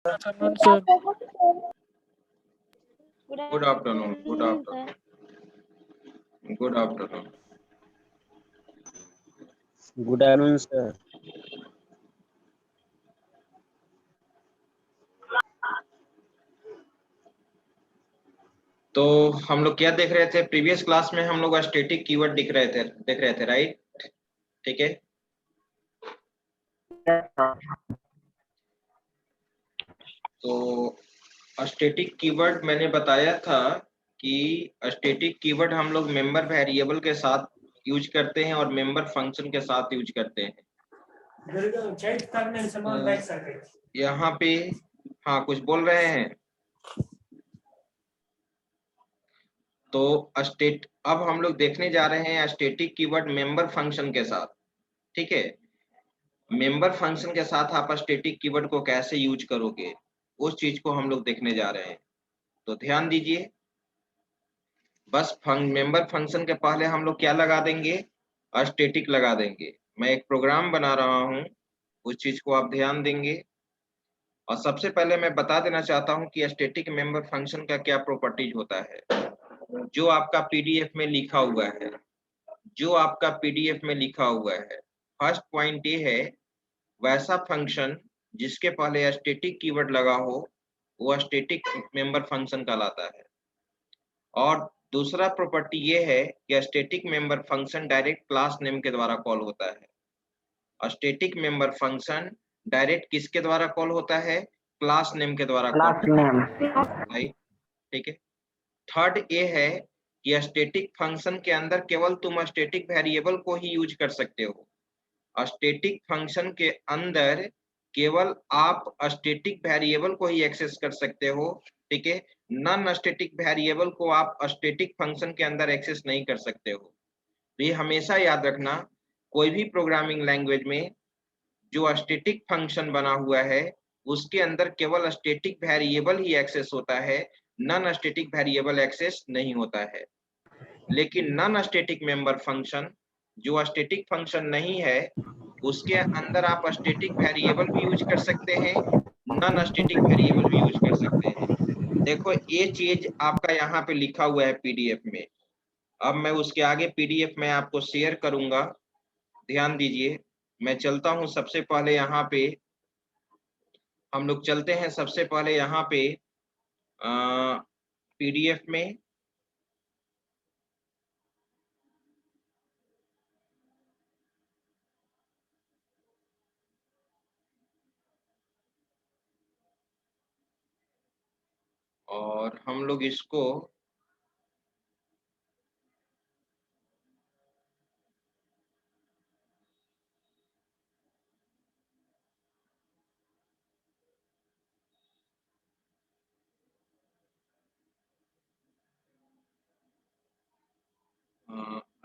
afternoon, sir. Good afternoon. Good afternoon. Good afternoon. Good afternoon, sir. तो हम लोग क्या देख रहे थे प्रीवियस क्लास में? हम लोग स्टैटिक कीवर्ड देख रहे थे, राइट? ठीक है। तो स्टैटिक कीवर्ड मैंने बताया था कि स्टैटिक कीवर्ड हम लोग मेंबर वेरिएबल के साथ यूज करते हैं और मेंबर फंक्शन के साथ यूज करते हैं। यहाँ पे हाँ कुछ बोल रहे हैं। तो अब हम लोग देखने जा रहे हैं स्टैटिक कीवर्ड मेंबर फंक्शन के साथ। ठीक है, मेंबर फंक्शन के साथ आप स्टैटिक कीवर्ड को कैसे यूज करोगे, उस चीज को हम लोग देखने जा रहे हैं। तो ध्यान दीजिए, बस मेंबर फंक्शन के पहले हम लोग क्या लगा देंगे? स्टैटिक लगा देंगे। मैं एक प्रोग्राम बना रहा हूं, उस चीज को आप ध्यान देंगे। और सबसे पहले मैं बता देना चाहता हूं कि स्टैटिक मेंबर फंक्शन का क्या प्रॉपर्टीज होता है। जो आपका पीडीएफ में लिखा हुआ है, फर्स्ट पॉइंट ये है, वैसा फंक्शन जिसके पहले स्टैटिक कीवर्ड लगा हो वो स्टैटिक मेंबर फंक्शन कहलाता है। और दूसरा प्रॉपर्टी ये है कि static member function direct class name के द्वारा कॉल होता है। स्टैटिक मेंबर फंक्शन डायरेक्ट किसके द्वारा कॉल होता है? क्लास नेम के द्वारा कॉल होता है। ठीक है। थर्ड ये है कि स्टैटिक फंक्शन के अंदर केवल तुम स्टैटिक वेरिएबल को ही यूज कर सकते हो। स्टैटिक फंक्शन के अंदर केवल आप स्टैटिक वेरिएबल को ही एक्सेस कर सकते हो। ठीक है, नॉन स्टैटिक वेरिएबल को आप स्टैटिक फंक्शन के अंदर एक्सेस नहीं कर सकते हो। तो ये हमेशा याद रखना, कोई भी प्रोग्रामिंग लैंग्वेज में जो स्टैटिक फंक्शन बना हुआ है उसके अंदर केवल स्टैटिक वेरिएबल ही एक्सेस होता है, नॉन स्टैटिक वेरिएबल एक्सेस नहीं होता है। लेकिन नॉन स्टैटिक मेंबर फंक्शन, जो स्टैटिक फंक्शन नहीं है, उसके अंदर आप स्टैटिक वेरिएबल भी यूज कर सकते हैं, नॉन स्टैटिक वेरिएबल भी यूज कर सकते हैं। देखो ये चीज आपका यहाँ पे लिखा हुआ है पीडीएफ में। अब मैं उसके आगे पीडीएफ में आपको शेयर करूंगा, ध्यान दीजिए। मैं चलता हूँ सबसे पहले यहाँ पे, हम लोग चलते हैं सबसे पहले यहाँ पे पीडीएफ में। और हम लोग इसको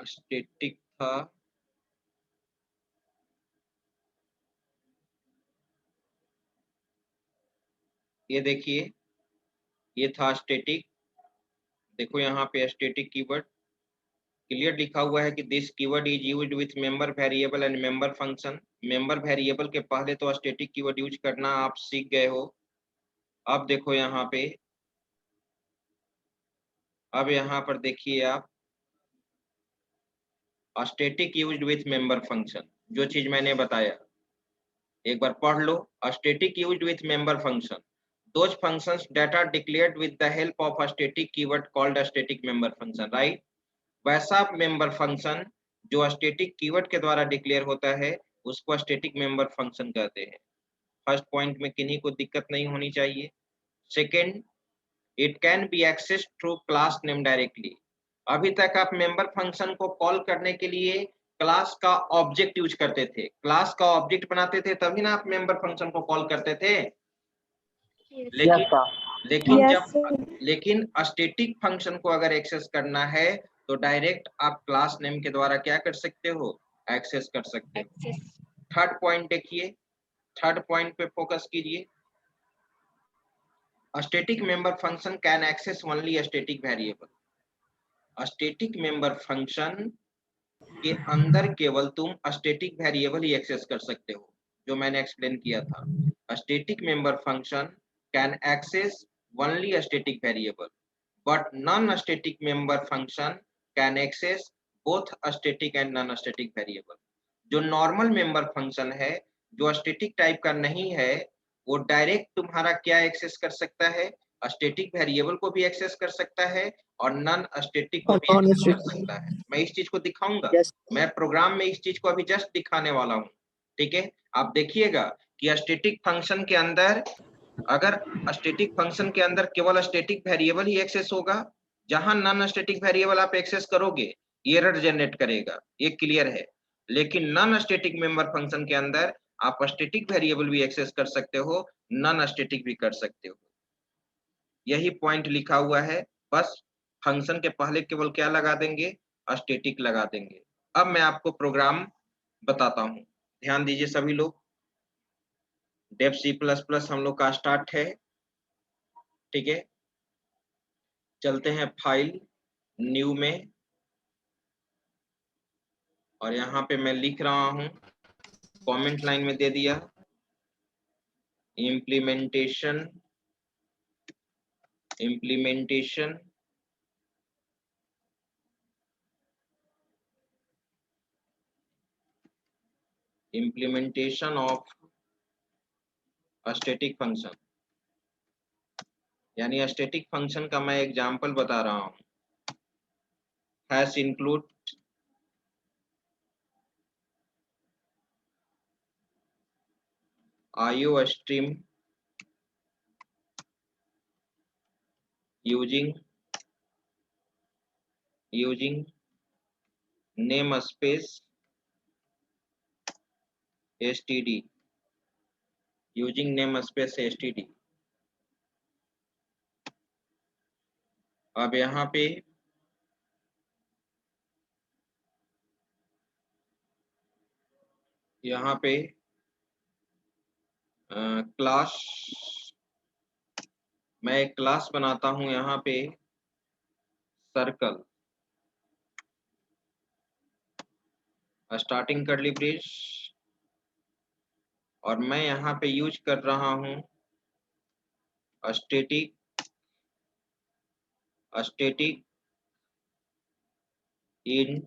स्टैटिक था, ये देखिए ये था स्टैटिक। देखो यहाँ पे स्टैटिक कीवर्ड क्लियर लिखा हुआ है कि this keyword is used with member variable and member function. Member variable के पहले तो स्टैटिक कीवर्ड यूज करना आप सीख गए हो। अब देखो यहाँ पे, अब यहाँ पर देखिए आप, static used with member function, जो चीज मैंने बताया एक बार पढ़ लो। Static used with member function, those functions that are declared with the help of a static keyword called a static member function, right? वैसा मेंबर फंक्शन जो स्टैटिक कीवर्ड के द्वारा डिक्लेयर होता है उसको स्टैटिक मेंबर फंक्शन कहते हैं। First point में किन्हीं को दिक्कत नहीं होनी चाहिए। Second, it can be access through class name directly. अभी तक आप मेंबर फंक्शन को कॉल करने के लिए क्लास का ऑब्जेक्ट यूज करते थे, क्लास का ऑब्जेक्ट बनाते थे, तभी ना आप मेंबर फंक्शन को कॉल करते थे। लेकिन स्टैटिक फंक्शन को अगर एक्सेस करना है तो डायरेक्ट आप क्लास नेम के द्वारा क्या कर सकते हो? एक्सेस कर सकते हो। थर्ड पॉइंट देखिए, थर्ड पॉइंट पे फोकस कीजिए। Static member function can access only static variable. Static member function के अंदर केवल तुम स्टैटिक वेरिएबल ही एक्सेस कर सकते हो, जो मैंने एक्सप्लेन किया था। Static member function can access only a static variable, but non-static member function can access both a static and non-static variable. जो नॉर्मल मेंबर फंक्शन है, जो स्टैटिक टाइप का नहीं है, वो डायरेक्ट तुम्हारा क्या एक्सेस कर सकता है, स्टैटिक वेरिएबल को भी एक्सेस कर सकता है और नॉन स्टैटिक को भी एक्सेस कर सकता है। मैं इस चीज को दिखाऊंगा। मैं प्रोग्राम में इस चीज को अभी जस्ट दिखाने वाला हूँ। ठीक है, आप देखिएगा कि स्टैटिक फंक्शन के अंदर, अगर स्टैटिक फंक्शन के अंदर केवल स्टैटिक वेरिएबल ही एक्सेस होगा, जहां नॉन स्टैटिक वेरिएबल आप एक्सेस करोगे एरर जनरेट करेगा, ये क्लियर है। लेकिन नॉन स्टैटिक मेंबर फंक्शन के अंदर आप स्टैटिक वेरिएबल भी एक्सेस कर सकते हो, नॉन स्टैटिक भी कर सकते हो। यही पॉइंट लिखा हुआ है। बस फंक्शन के पहले केवल क्या लगा देंगे, स्टैटिक लगा देंगे। अब मैं आपको प्रोग्राम बताता हूं, ध्यान दीजिए सभी लोग। डेव C++ हम लोग का स्टार्ट है। ठीक है, चलते हैं फाइल न्यू में, और यहाँ पे मैं लिख रहा हूं, कमेंट लाइन में दे दिया, इम्प्लीमेंटेशन ऑफ स्टैटिक फंक्शन, यानी स्टैटिक फंक्शन का मैं एग्जांपल बता रहा हूं। Hash include IO stream using namespace std, अब यहाँ पे क्लास, मैं एक क्लास बनाता हूं यहाँ पे सर्कल, स्टार्टिंग कर्ली ब्रेस, और मैं यहाँ पे यूज कर रहा हूं स्टैटिक इन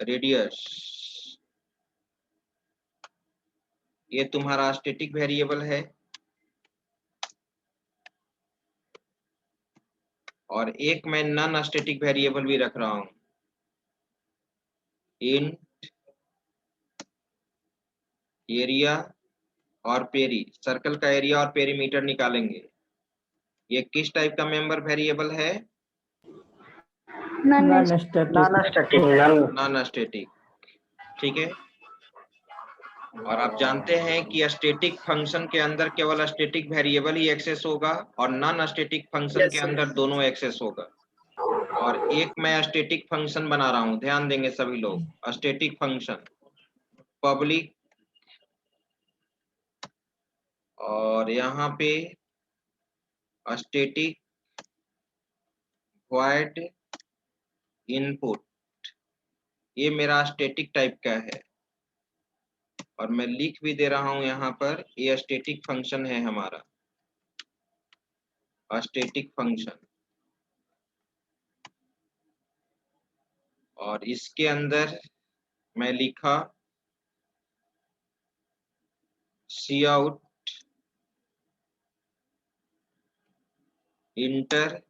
रेडियस। ये तुम्हारा स्टैटिक वेरिएबल है, और एक मैं नॉन स्टैटिक वेरिएबल भी रख रहा हूं, इन एरिया और पेरी। सर्कल का एरिया और पेरीमीटर निकालेंगे। ये किस टाइप का मेंबर वेरिएबल है? Non static. ठीक है, और आप जानते हैं कि स्टैटिक फंक्शन के अंदर केवल स्टैटिक वेरिएबल ही एक्सेस होगा और नॉन स्टैटिक फंक्शन के अंदर दोनों एक्सेस होगा। और एक मैं स्टैटिक फंक्शन बना रहा हूं, ध्यान देंगे सभी लोग। स्टैटिक फंक्शन पब्लिक, और यहाँ पे स्टैटिक वॉइड इनपुट, ये मेरा स्टैटिक टाइप का है, और मैं लिख भी दे रहा हूं यहाँ पर, ये स्टैटिक फंक्शन है हमारा, स्टैटिक फंक्शन। और इसके अंदर मैं लिखा cout inter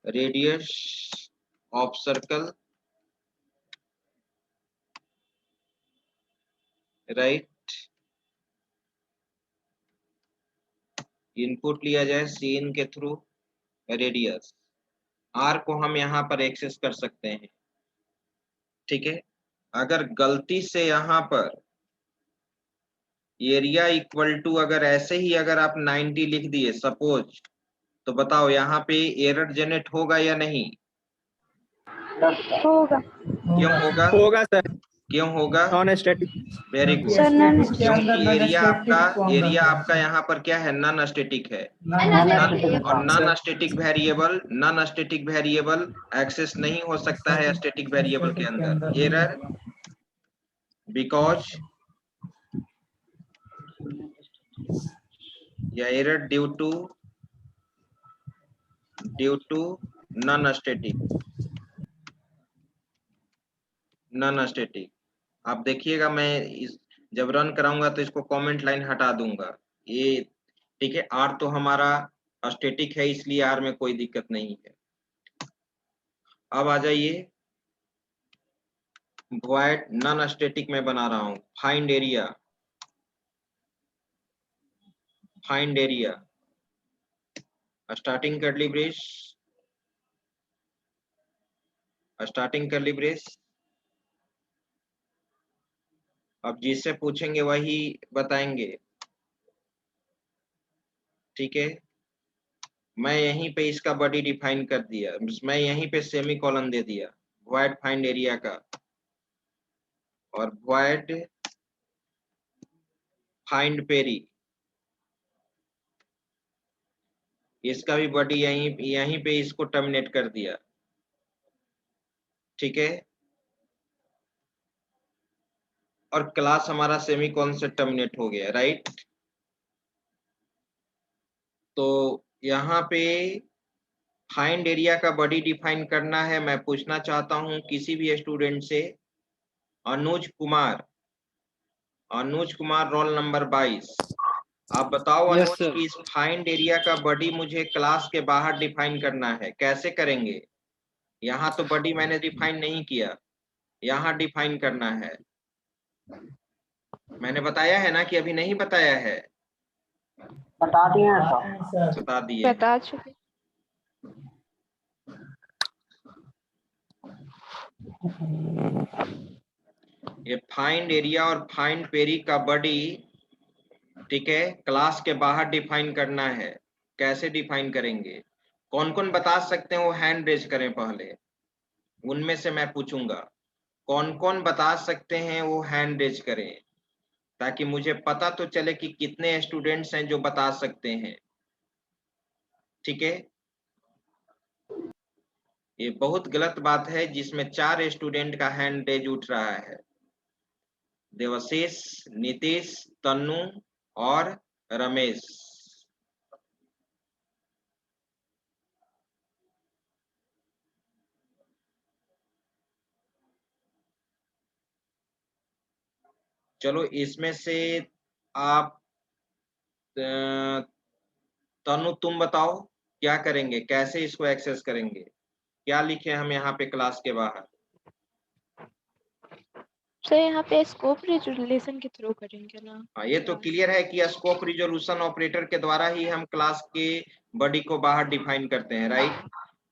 radius of circle, right. Input लिया जाए सीन के थ्रू रेडियस, आर को हम यहाँ पर एक्सेस कर सकते हैं। ठीक है, अगर गलती से यहाँ पर एरिया इक्वल टू, अगर ऐसे ही अगर आप 90 लिख दिए सपोज, तो बताओ यहाँ पे एरर जनरेट होगा या नहीं? होगा। क्यों होगा? होगा सर, क्यों होगा? Non static. वेरी गुड, क्योंकि एरिया आपका यहाँ पर क्या है, नॉन स्टैटिक है, और नॉन स्टैटिक वेरिएबल एक्सेस नहीं हो सकता है स्टैटिक वेरिएबल के अंदर। एरर बिकॉज या error due to non static. आप देखिएगा, मैं जब रन कराऊंगा तो इसको कमेंट लाइन हटा दूंगा। ये ठीक है, आर तो हमारा स्टैटिक है, इसलिए आर में कोई दिक्कत नहीं है। अब आ जाइए, वॉइड नॉन स्टैटिक में बना रहा हूं। फाइंड एरिया, स्टार्टिंग करली ब्रेस। अब जिससे पूछेंगे वही बताएंगे, ठीक है। मैं यहीं पे इसका बॉडी डिफाइन कर दिया, मैं यहीं पे सेमी कॉलन दे दिया वॉइड फाइंड एरिया का, और वॉइड फाइंड पेरी, इसका भी बॉडी यहीं पे इसको टर्मिनेट कर दिया, ठीक है। और क्लास हमारा सेमी कॉलन से टर्मिनेट हो गया, राइट। तो यहाँ पे फाइंड एरिया का बॉडी डिफाइन करना है। मैं पूछना चाहता हूँ किसी भी स्टूडेंट से, अनुज कुमार रोल नंबर 22, आप बताओ अनुज कि इस फाइंड एरिया का बॉडी मुझे क्लास के बाहर डिफाइन करना है, कैसे करेंगे। यहाँ तो बॉडी मैंने डिफाइन नहीं किया, यहाँ डिफाइन करना है। मैंने बताया है ना कि अभी नहीं बताया है? बता दिए बता दिए, बता चुके। ये फाइंड एरिया और फाइंड पेरी का बॉडी, ठीक है, क्लास के बाहर डिफाइन करना है। कैसे डिफाइन करेंगे? कौन कौन बता सकते हैं वो हैंड रेज करें पहले, उनमें से मैं पूछूंगा। कौन कौन बता सकते हैं वो हैंड रेज करें, ताकि मुझे पता तो चले कि कितने स्टूडेंट्स हैं जो बता सकते हैं, ठीक है। ये बहुत गलत बात है जिसमें 4 स्टूडेंट का हैंड रेज उठ रहा है, देवाशीष, नीतीश, तन्नू और रमेश। चलो इसमें से आप तनु तुम बताओ क्या करेंगे, कैसे इसको एक्सेस करेंगे, क्या लिखे हम यहाँ पे क्लास के बाहर। तो यहाँ पे स्कोप रिजोल्यूशन के थ्रू करेंगे ना। हाँ, ये तो क्लियर है कि स्कोप रिजोल्यूशन ऑपरेटर के द्वारा ही हम क्लास के बॉडी को बाहर डिफाइन करते हैं, राइट।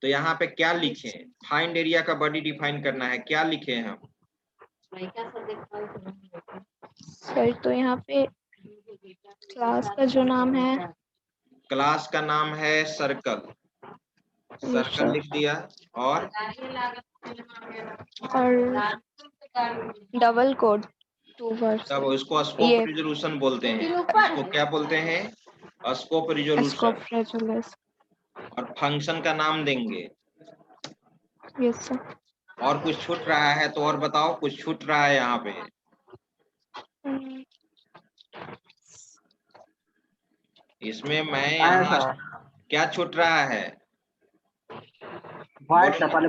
तो यहाँ पे क्या लिखे, फाइंड एरिया का बॉडी डिफाइन करना है, क्या लिखे हम। सर तो यहाँ पे क्लास का जो नाम है, क्लास का नाम है सर्कल लिख दिया, और डबल कोड 2 वर्ड। तब इसको स्कोप रिजोल्यूशन बोलते हैं। इसको क्या बोलते हैं? Scope resolution. और फंक्शन का नाम देंगे। Yes sir. और कुछ छूट रहा है तो और बताओ, कुछ छूट रहा है यहाँ पे। इसमें मैं यहाँ क्या छूट रहा है? वॉइड फंक्शन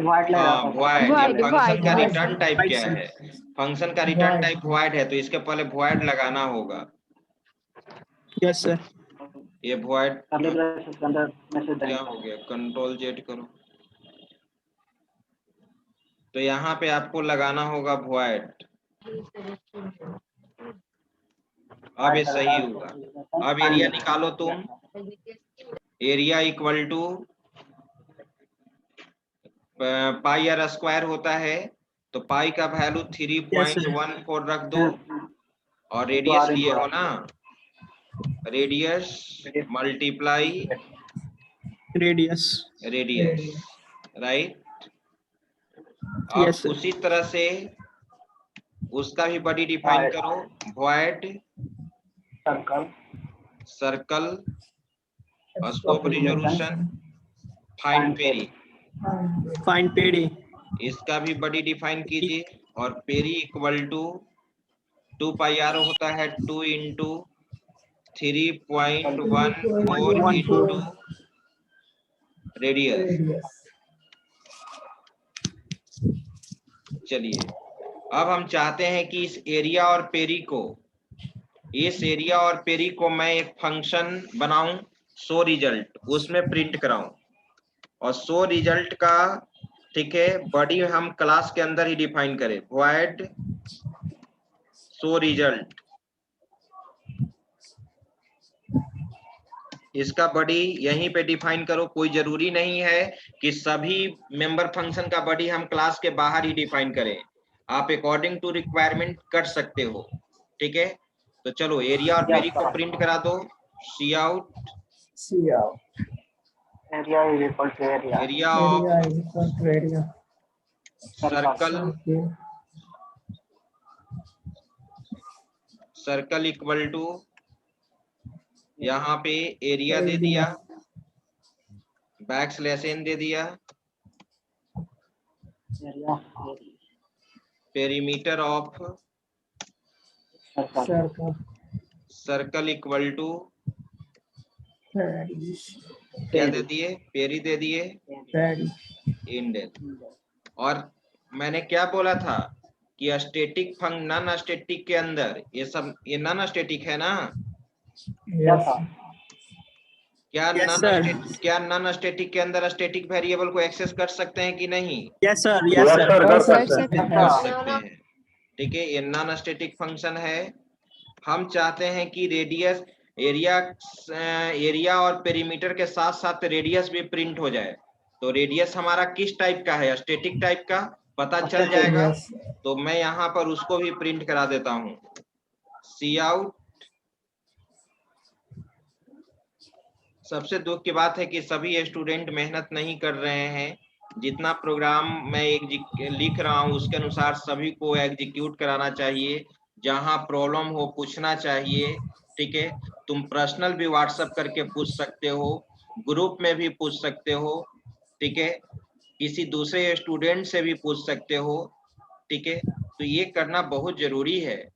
का रिटर्न टाइप क्या है? फंक्शन का रिटर्न टाइप वॉइड है, तो इसके पहले वॉइड लगाना होगा। Yes sir. ये वॉइड क्या हो गया, कंट्रोल जेड करो, तो यहाँ पे आपको लगाना होगा वॉइड। अब ये सही होगा। अब एरिया निकालो तुम, area equal to pi R square होता है, तो पाई का वैल्यू 3.14 रख दो, और रेडियस लिए हो ना, रेडियस मल्टीप्लाई रेडियस, राइट। अब उसी तरह से उसका भी बॉडी डिफाइन करो, void circle scope resolution find peri, इसका भी बॉडी डिफाइन कीजिए। और peri equal to 2 pi R होता है 2 इंटू 3.14 into रेडियस। चलिए अब हम चाहते हैं कि इस एरिया और पेरी को मैं एक फंक्शन बनाऊं, शो रिजल्ट, उसमें प्रिंट कराऊं। और शो रिजल्ट का, ठीक है, बॉडी हम क्लास के अंदर ही डिफाइन करें, वॉइड शो रिजल्ट। इसका बॉडी यहीं पे डिफाइन करो। कोई जरूरी नहीं है कि सभी मेंबर फंक्शन का बॉडी हम क्लास के बाहर ही डिफाइन करें, आप अकॉर्डिंग टू रिक्वायरमेंट कर सकते हो। ठीक है, तो चलो एरिया और पेरी को प्रिंट करा दो। Cout area is equal to area of circle equal to, यहाँ पे एरिया दे दिया, बैकस्लैश n दे दिया, perimeter of circle equal to क्या दे दिए, पेरी दे दिए, इंडेल। और मैंने क्या बोला था कि स्टैटिक नॉन स्टैटिक के अंदर ये नॉन स्टैटिक है ना? क्या नॉन स्टैटिक के अंदर स्टैटिक वेरिएबल को एक्सेस कर सकते हैं कि नहीं? यस सर, यस सर, कर सकते कर सकते हैं। ठीक है, ये नॉन स्टैटिक फंक्शन है। हम चाहते हैं कि रेडियस, एरिया और पेरीमीटर के साथ साथ रेडियस भी प्रिंट हो जाए। तो रेडियस हमारा किस टाइप का है? स्टैटिक टाइप का पता चल जाएगा। तो मैं यहाँ पर उसको भी प्रिंट करा देता हूँ। सी आउट। सबसे दुख की बात है कि सभी स्टूडेंट मेहनत नहीं कर रहे हैं। जितना प्रोग्राम मैं लिख रहा हूँ उसके अनुसार सभी को एग्जीक्यूट कराना चाहिए। जहां प्रॉब्लम हो पूछना चाहिए। ठीक है, तुम पर्सनल भी व्हाट्सएप करके पूछ सकते हो, ग्रुप में भी पूछ सकते हो। ठीक है, किसी दूसरे स्टूडेंट से भी पूछ सकते हो। ठीक है, तो ये करना बहुत जरूरी है,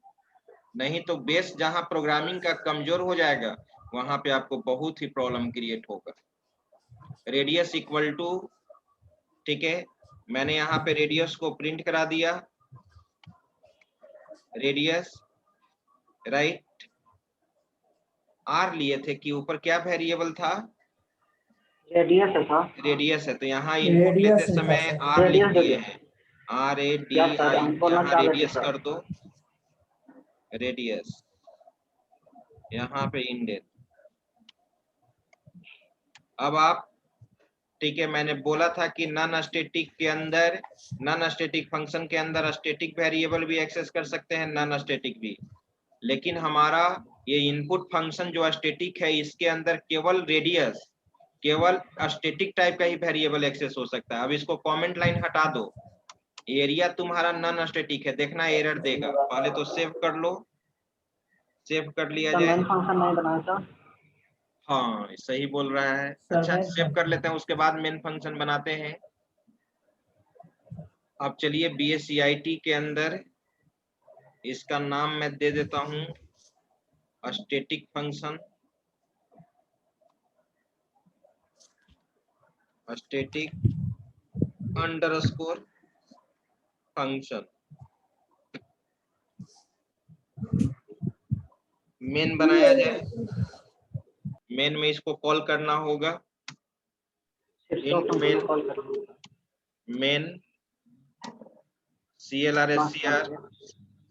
नहीं तो बेस जहां प्रोग्रामिंग का कमजोर हो जाएगा वहां पे आपको बहुत ही प्रॉब्लम क्रिएट होगा। रेडियस इक्वल टू, ठीक है, मैंने यहाँ पे रेडियस को प्रिंट करा दिया। रेडियस राइट, आर लिए थे कि ऊपर क्या वेरिएबल था? रेडियस है सर, रेडियस है, तो यहाँ इनपुट लेते समय आर लिख दिए हैं। RADI, यहाँ रेडियस कर दो, रेडियस यहाँ पे इंडेड। अब आप, ठीक है, मैंने बोला था कि नॉन स्टैटिक के अंदर, नॉन स्टैटिक फंक्शन के अंदर स्टैटिक वेरिएबल भी एक्सेस कर सकते हैं, नॉन स्टैटिक भी। लेकिन हमारा ये इनपुट फंक्शन जो स्टैटिक है, इसके अंदर केवल रेडियस, केवल स्टैटिक टाइप का ही वेरिएबल एक्सेस हो सकता है। अब इसको कमेंट लाइन हटा दो। एरिया तुम्हारा नॉन स्टैटिक है, देखना एरर देगा। पहले तो सेव कर लो, सेव कर लिया जाए। मेन फंक्शन नहीं बनाया सर। हाँ सही बोल रहा है। अच्छा, सेव कर लेते हैं, उसके बाद मेन फंक्शन बनाते हैं। अब चलिए BSCIT के अंदर इसका नाम मैं दे देता हूँ static function, static underscore function. Main बनाया जाए, मेन में इसको कॉल करना होगा। मेन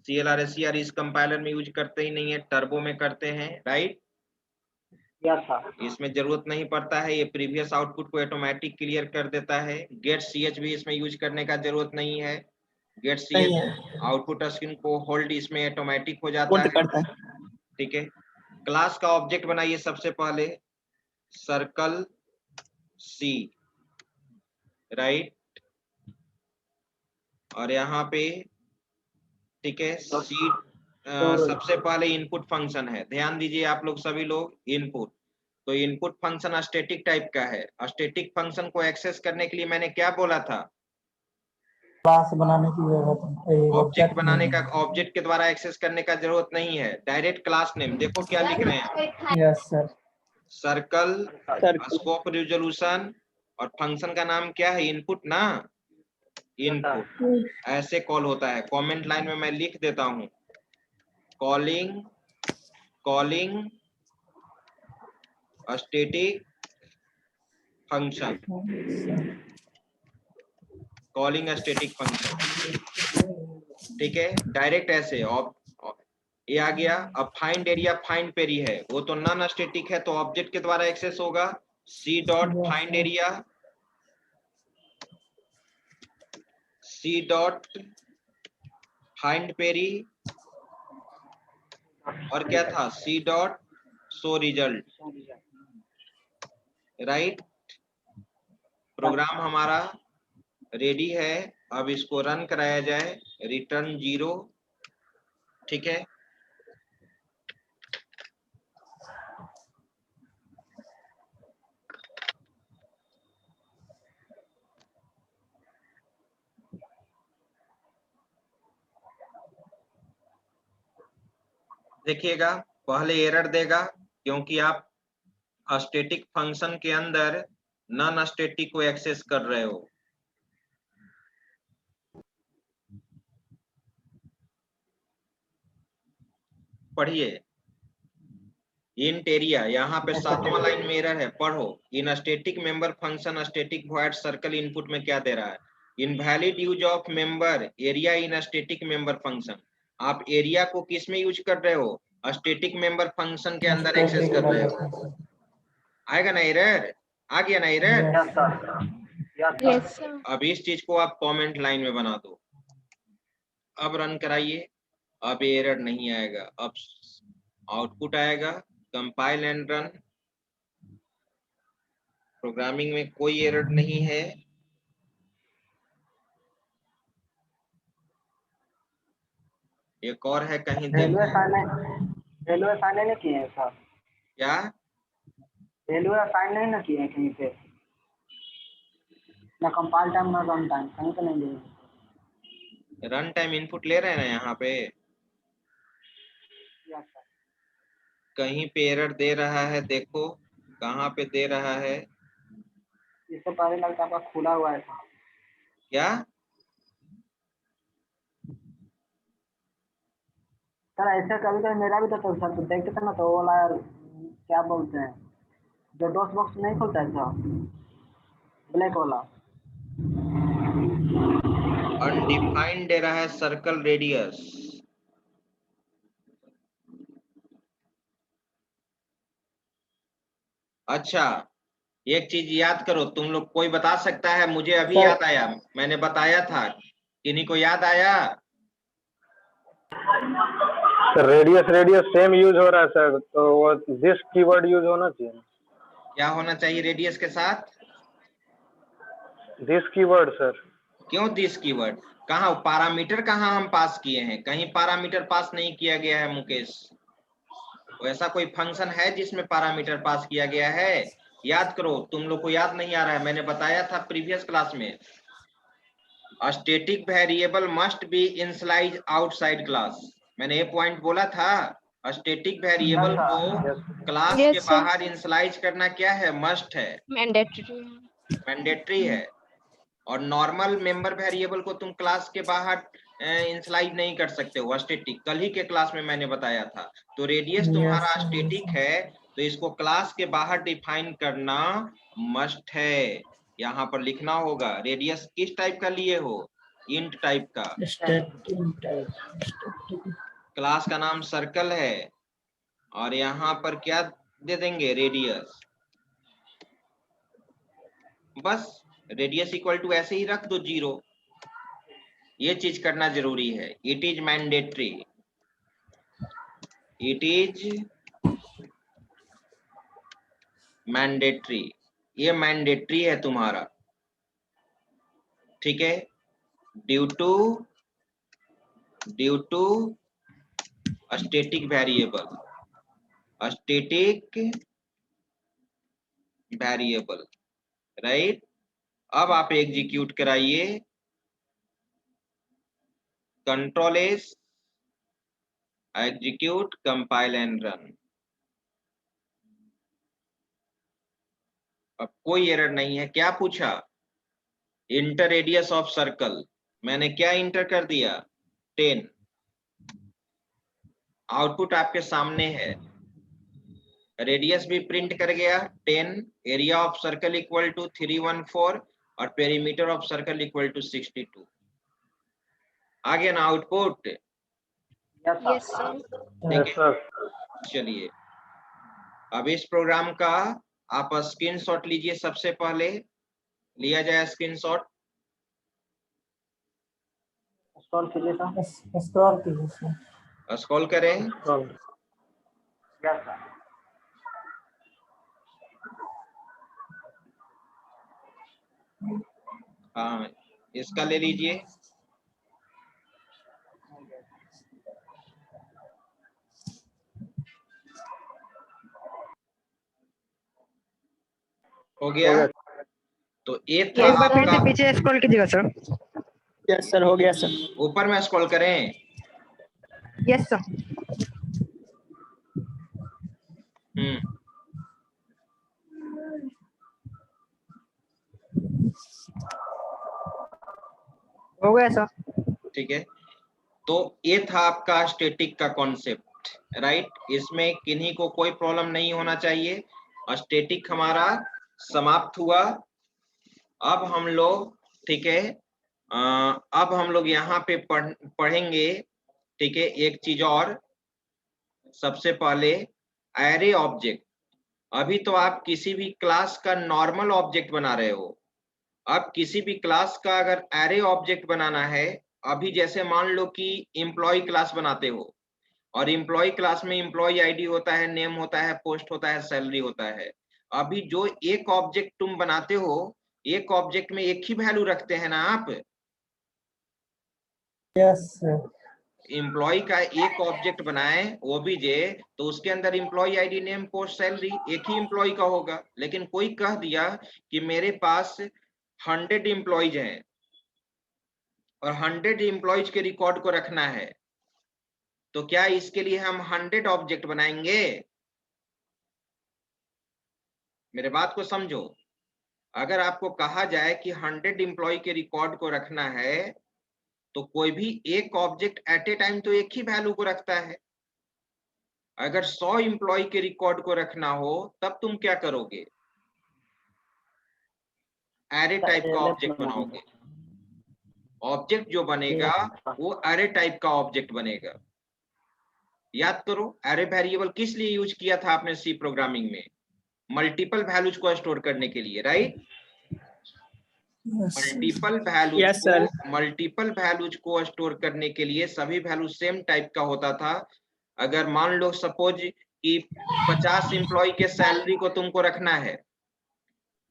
CLRSCR इस कंपाइलर में यूज करते ही नहीं है, टर्बो में करते हैं, राइट? इसमें जरूरत नहीं पड़ता है, ये प्रीवियस आउटपुट को ऑटोमेटिक क्लियर कर देता है। गेट CH भी इसमें यूज करने का जरूरत नहीं है। गेट CH आउटपुट स्क्रीन को होल्ड इसमें ऑटोमेटिक हो जाता है। ठीक है, क्लास का ऑब्जेक्ट बनाइए सबसे पहले, सर्कल C, राइट? और यहाँ पे, ठीक है, सी सबसे पहले इनपुट फंक्शन है। ध्यान दीजिए आप लोग सभी लोग, इनपुट। तो इनपुट फंक्शन स्टैटिक टाइप का है। स्टैटिक फंक्शन को एक्सेस करने के लिए मैंने क्या बोला था? क्लास बनाने की जरूरत ऑब्जेक्ट बनाने का, ऑब्जेक्ट के द्वारा एक्सेस करने का जरूरत नहीं है, डायरेक्ट क्लास नेम। देखो क्या लिख रहे हैं, yes sir. Circle, circle. Scope resolution, और फंक्शन का नाम क्या है, इनपुट ना, इनपुट। ऐसे कॉल होता है। कमेंट लाइन में मैं लिख देता हूं, calling static function, calling static function. ठीक है, डायरेक्ट ऐसे। ये आ गया। अब फाइंड एरिया फाइंड पेरी है, वो तो नॉन स्टैटिक है, तो ऑब्जेक्ट के द्वारा एक्सेस होगा। C dot find area, C dot find peri, और क्या था, C dot show result. Right, program हमारा रेडी है। अब इसको रन कराया जाए, रिटर्न 0। ठीक है, देखिएगा पहले एरर देगा क्योंकि आप स्टैटिक फंक्शन के अंदर नॉन स्टैटिक को एक्सेस कर रहे हो। पढ़िए, इंट एरिया, यहाँ पे 7वां लाइन में एरर है, पढ़ो। इन static member function static void circle input में क्या दे रहा है, invalid use of member area in static member function. आप एरिया को किस में यूज कर रहे हो, स्टैटिक मेंबर फंक्शन के अंदर एक्सेस कर रहे हो। आएगा ना एरर, आ गया ना error. Yes sir. Yes sir. अब इस चीज को आप कमेंट लाइन में बना दो। अब रन कराइए, अब एरर नहीं आएगा, अब आउटपुट आएगा। Compile and run. प्रोग्रामिंग में कोई एरर नहीं है। एक और है, कहीं रेलवे देखो असाइन नहीं किए हैं सर, क्या। रेलवे असाइन नहीं ना किए हैं कहीं पे, ना कंपाइल टाइम ना रन टाइम कहीं पे नहीं लिए। रन टाइम इनपुट ले रहे हैं ना यहाँ पे, यस सर। कहीं पे एरर दे रहा है, देखो कहाँ पे दे रहा है। इससे पहले लगता है आपका खुला हुआ है सर। क्या सर ऐसे कभी कभी मेरा भी तो सर, तो देखते थे ना, तो वो वाला क्या बोलते हैं, जो डॉस बॉक्स नहीं खुलता है सर, ब्लैक वाला। अनडिफाइंड दे रहा है सर्कल रेडियस। अच्छा, एक चीज याद करो तुम लोग, कोई बता सकता है, मुझे अभी सर। याद आया, मैंने बताया था, किन्हीं को याद आया। रेडियस सेम यूज हो रहा है सर, तो वो दिस कीवर्ड यूज होना चाहिए। क्या होना चाहिए रेडियस के साथ, दिस कीवर्ड सर। क्यों दिस कीवर्ड, कहाँ पैरामीटर कहाँ हम पास किए हैं, कहीं पैरामीटर पास नहीं किया गया है मुकेश। तो ऐसा कोई फंक्शन है जिसमें पैरामीटर पास किया गया है, याद करो, तुम लोग को याद नहीं आ रहा है, मैंने बताया था प्रीवियस क्लास में, static variable must be initialize outside class. मैंने ये पॉइंट बोला था, स्टैटिक वेरिएबल को क्लास के Yes, sir. बाहर इनिशियलाइज करना क्या है, मस्ट है, Mandatory. मैंडेटरी है। और नॉर्मल मेंबर वेरिएबल को तुम क्लास के बाहर इनिशियलाइज नहीं कर सकते हो, स्टैटिक, कल ही के क्लास में मैंने बताया था। तो रेडियस तुम्हारा स्टैटिक है, तो इसको क्लास के बाहर डिफाइन करना मस्ट है। यहाँ पर लिखना होगा, रेडियस किस टाइप का लिए हो, इंट टाइप का, क्लास का नाम सर्कल है, और यहाँ पर क्या दे देंगे, रेडियस। बस रेडियस इक्वल टू ऐसे ही रख दो 0। ये चीज करना जरूरी है, it is mandatory, it is mandatory, ये मैंडेटरी है तुम्हारा। ठीक है, due to static variable, right. अब आप एग्जीक्यूट कराइए, control S, execute, compile and run. अब कोई एरर नहीं है। क्या पूछा? Enter radius of circle. मैंने क्या इंटर कर दिया? 10। आउटपुट आपके सामने है। रेडियस भी प्रिंट कर गया 10, area of circle equal to 314 और perimeter of circle equal to 62। आ गया ना आउटपुट? Yes sir. ठीक है, चलिए अब इस प्रोग्राम का आप स्क्रीनशॉट लीजिए। सबसे पहले लिया जाए स्क्रीनशॉट। स्क्रॉल कीजिए सर। स्क्रॉल कीजिए सर। स्क्रॉल करें। Yes sir. हाँ, इसका ले लीजिए। हो गया। तो ये था Yes, sir. फिर से आपका। पीछे स्क्रॉल कीजिएगा सर। यस सर, हो गया सर। ऊपर में स्क्रॉल करें। Yes sir. हो गया सर। ठीक है, तो ये था आपका स्टैटिक का कॉन्सेप्ट, राइट। इसमें किन्हीं को कोई प्रॉब्लम नहीं होना चाहिए। स्टैटिक हमारा समाप्त हुआ। अब हम लोग, ठीक है, अब हम लोग यहाँ पे पढ़ेंगे, ठीक है, एक चीज और। सबसे पहले एरे ऑब्जेक्ट। अभी तो आप किसी भी क्लास का नॉर्मल ऑब्जेक्ट बना रहे हो। अब किसी भी क्लास का अगर एरे ऑब्जेक्ट बनाना है, अभी जैसे मान लो कि एम्प्लॉय क्लास बनाते हो और एम्प्लॉय क्लास में एम्प्लॉय आईडी होता है, नेम होता है, पोस्ट होता है, सैलरी होता है। अभी जो एक ऑब्जेक्ट तुम बनाते हो, एक ऑब्जेक्ट में एक ही वैल्यू रखते हैं ना आप। Yes sir. एम्प्लॉय का एक ऑब्जेक्ट बनाए ओबीजे, तो उसके अंदर employee ID, name, post, salary एक ही एम्प्लॉय का होगा। लेकिन कोई कह दिया कि मेरे पास 100 एम्प्लॉयज हैं और 100 एम्प्लॉयज के रिकॉर्ड को रखना है, तो क्या इसके लिए हम 100 ऑब्जेक्ट बनाएंगे? मेरे बात को समझो। अगर आपको कहा जाए कि 100 एम्प्लॉय के रिकॉर्ड को रखना है, तो कोई भी एक ऑब्जेक्ट एट ए टाइम तो एक ही वैल्यू को रखता है। अगर 100 एम्प्लॉय के रिकॉर्ड को रखना हो, तब तुम क्या करोगे? एरे टाइप का ऑब्जेक्ट बनाओगे। ऑब्जेक्ट जो बनेगा वो एरे टाइप का ऑब्जेक्ट बनेगा। याद करो, एरे वेरिएबल किस लिए यूज किया था आपने सी प्रोग्रामिंग में? मल्टीपल वैल्यूज को स्टोर करने के लिए, राइट। मल्टीपल वैल्यूज को स्टोर करने के लिए सभी वैल्यू सेम टाइप का होता था। अगर मान लो सपोज कि 50 एम्प्लॉय के सैलरी को तुमको रखना है,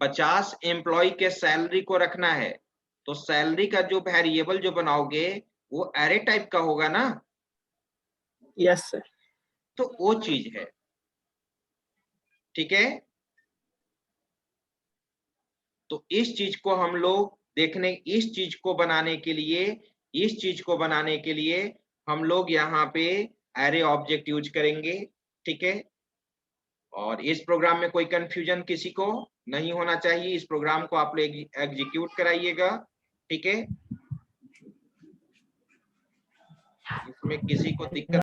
50 एम्प्लॉय के सैलरी को रखना है, तो सैलरी का जो वेरिएबल जो बनाओगे वो एरे टाइप का होगा ना। Yes sir. तो वो चीज है, ठीक है। तो इस चीज को हम लोग देखने, इस चीज को बनाने के लिए हम लोग यहाँ पे एरे ऑब्जेक्ट यूज करेंगे, ठीक है। और इस प्रोग्राम में कोई कंफ्यूजन किसी को नहीं होना चाहिए। इस प्रोग्राम को आप लोग एग्जीक्यूट कराइएगा, ठीक है। इसमें किसी को दिक्कत